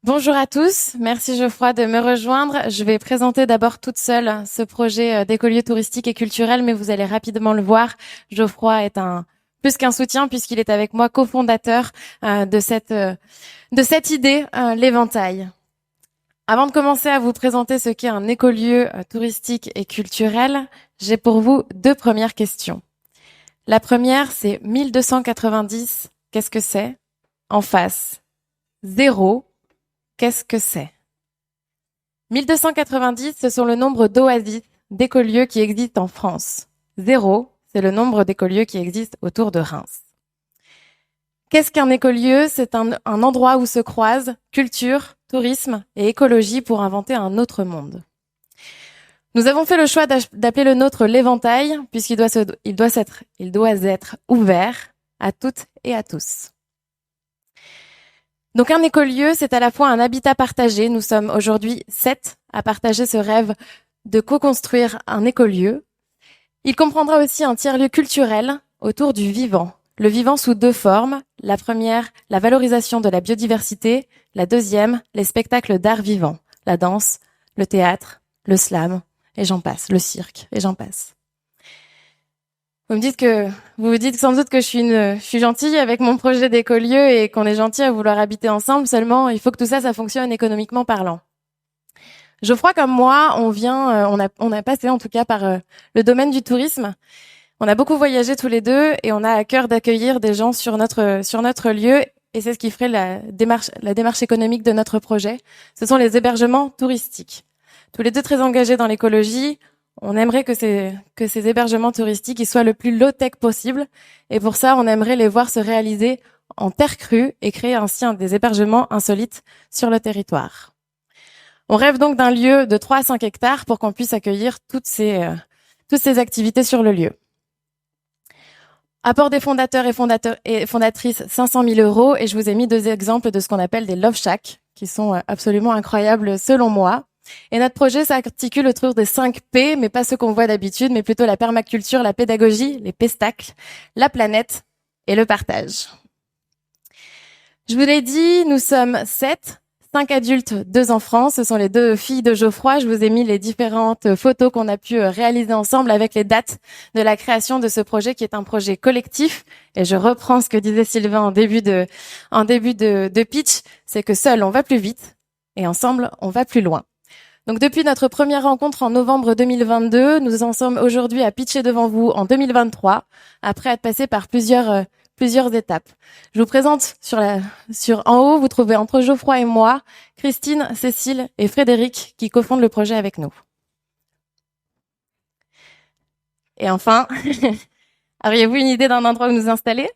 Bonjour à tous, merci Geoffroy de me rejoindre. Je vais présenter d'abord toute seule ce projet d'écolieu touristique et culturel, mais vous allez rapidement le voir. Geoffroy est un plus qu'un soutien puisqu'il est avec moi cofondateur de cette idée, l'Éventail. Avant de commencer à vous présenter ce qu'est un écolieu touristique et culturel, j'ai pour vous deux premières questions. La première, c'est 1290, qu'est-ce que c'est? En face, 0. Qu'est-ce que c'est? 1290, ce sont le nombre d'oasis, d'écolieux qui existent en France. 0, c'est le nombre d'écolieux qui existent autour de Reims. Qu'est-ce qu'un écolieu? C'est un endroit où se croisent culture, tourisme et écologie pour inventer un autre monde. Nous avons fait le choix d'appeler le nôtre l'Éventail, puisqu'il doit être ouvert à toutes et à tous. Donc un écolieu, c'est à la fois un habitat partagé. Nous sommes aujourd'hui 7 à partager ce rêve de co-construire un écolieu. Il comprendra aussi un tiers-lieu culturel autour du vivant. Le vivant sous deux formes. La première, la valorisation de la biodiversité. La deuxième, les spectacles d'art vivant. La danse, le théâtre, le slam, et j'en passe, le cirque, et j'en passe. Vous vous dites sans doute que je suis gentille avec mon projet d'écolieu et qu'on est gentil à vouloir habiter ensemble. Seulement, il faut que tout ça fonctionne économiquement parlant. Geoffroy comme moi, on a passé en tout cas par le domaine du tourisme. On a beaucoup voyagé tous les deux et on a à cœur d'accueillir des gens sur notre lieu. Et c'est ce qui ferait la démarche économique de notre projet. Ce sont les hébergements touristiques. Tous les deux très engagés dans l'écologie. On aimerait que ces hébergements touristiques ils soient le plus low-tech possible. Et pour ça, on aimerait les voir se réaliser en terre crue et créer ainsi des hébergements insolites sur le territoire. On rêve donc d'un lieu de 3 à 5 hectares pour qu'on puisse accueillir toutes ces activités sur le lieu. Apport des fondateurs et fondatrices, 500 000 €. Et je vous ai mis deux exemples de ce qu'on appelle des love shacks, qui sont absolument incroyables selon moi. Et notre projet s'articule autour des 5 P, mais pas ceux qu'on voit d'habitude, mais plutôt la permaculture, la pédagogie, les pestacles, la planète et le partage. Je vous l'ai dit, nous sommes 7, 5 adultes, 2 enfants. Ce sont les 2 filles de Geoffroy. Je vous ai mis les différentes photos qu'on a pu réaliser ensemble avec les dates de la création de ce projet qui est un projet collectif. Et je reprends ce que disait Sylvain en début de pitch, c'est que seul on va plus vite et ensemble on va plus loin. Donc depuis notre première rencontre en novembre 2022, nous en sommes aujourd'hui à pitcher devant vous en 2023, après être passé par plusieurs étapes. Je vous présente en haut, vous trouvez entre Geoffroy et moi, Christine, Cécile et Frédéric qui cofondent le projet avec nous. Et enfin, auriez-vous une idée d'un endroit où nous installer ?